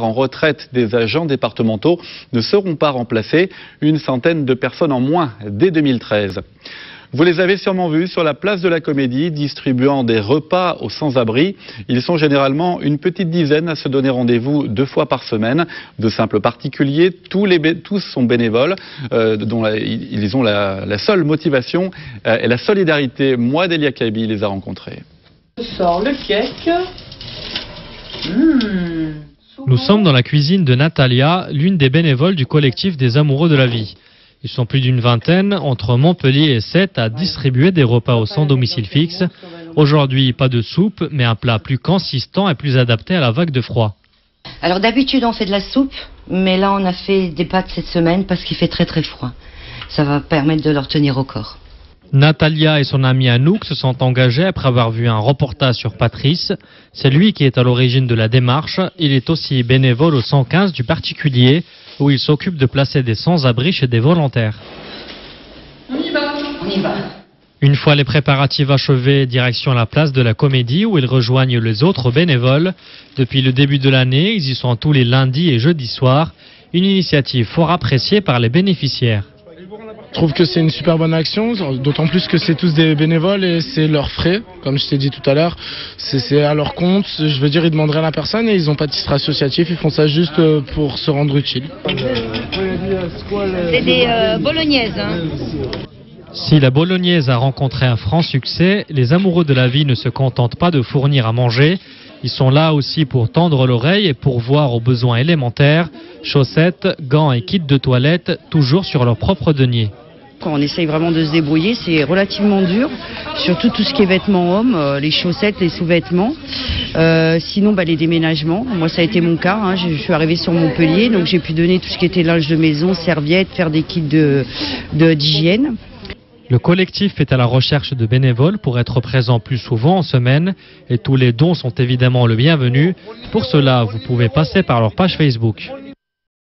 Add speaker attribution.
Speaker 1: En retraite des agents départementaux ne seront pas remplacés, une centaine de personnes en moins dès 2013. Vous les avez sûrement vus sur la place de la Comédie, distribuant des repas aux sans-abri. Ils sont généralement une petite dizaine à se donner rendez-vous 2 fois par semaine. De simples particuliers, tous sont bénévoles, dont ils ont la seule motivation et la solidarité. Moi, Delia Kaby les a rencontrés.
Speaker 2: Je sors le cake.
Speaker 3: Nous sommes dans la cuisine de Natalia, l'une des bénévoles du collectif des amoureux de la vie. Ils sont plus d'une vingtaine, entre Montpellier et Sète, à distribuer des repas au sans domicile fixe. Aujourd'hui, pas de soupe, mais un plat plus consistant et plus adapté à la vague de froid.
Speaker 4: Alors d'habitude, on fait de la soupe, mais là, on a fait des pâtes cette semaine parce qu'il fait très très froid. Ça va permettre de leur tenir au corps.
Speaker 3: Natalia et son ami Anouk se sont engagés après avoir vu un reportage sur Patrice. C'est lui qui est à l'origine de la démarche. Il est aussi bénévole au 115 du particulier, où il s'occupe de placer des sans-abri chez des volontaires.
Speaker 2: On y va.
Speaker 4: On y va.
Speaker 3: Une fois les préparatifs achevés, direction la place de la Comédie, où ils rejoignent les autres bénévoles. Depuis le début de l'année, ils y sont tous les lundis et jeudis soirs. Une initiative fort appréciée par les bénéficiaires.
Speaker 5: Je trouve que c'est une super bonne action, d'autant plus que c'est tous des bénévoles et c'est leurs frais, comme je t'ai dit tout à l'heure. C'est à leur compte, je veux dire, ils demandent rien à personne et ils n'ont pas de titre associatif, ils font ça juste pour se rendre utile.
Speaker 4: C'est des bolognaises.
Speaker 3: Si la bolognaise a rencontré un franc succès, les amoureux de la vie ne se contentent pas de fournir à manger. Ils sont là aussi pour tendre l'oreille et pour voir aux besoins élémentaires, chaussettes, gants et kits de toilette, toujours sur leur propre denier.
Speaker 6: Quand on essaye vraiment de se débrouiller, c'est relativement dur, surtout tout ce qui est vêtements hommes, les chaussettes, les sous-vêtements. Sinon, les déménagements. Moi, ça a été mon cas. Je suis arrivée sur Montpellier, donc j'ai pu donner tout ce qui était linge de maison, serviettes, faire des kits d'hygiène.
Speaker 3: Le collectif est à la recherche de bénévoles pour être présent plus souvent en semaine et tous les dons sont évidemment le bienvenu. Pour cela, vous pouvez passer par leur page Facebook.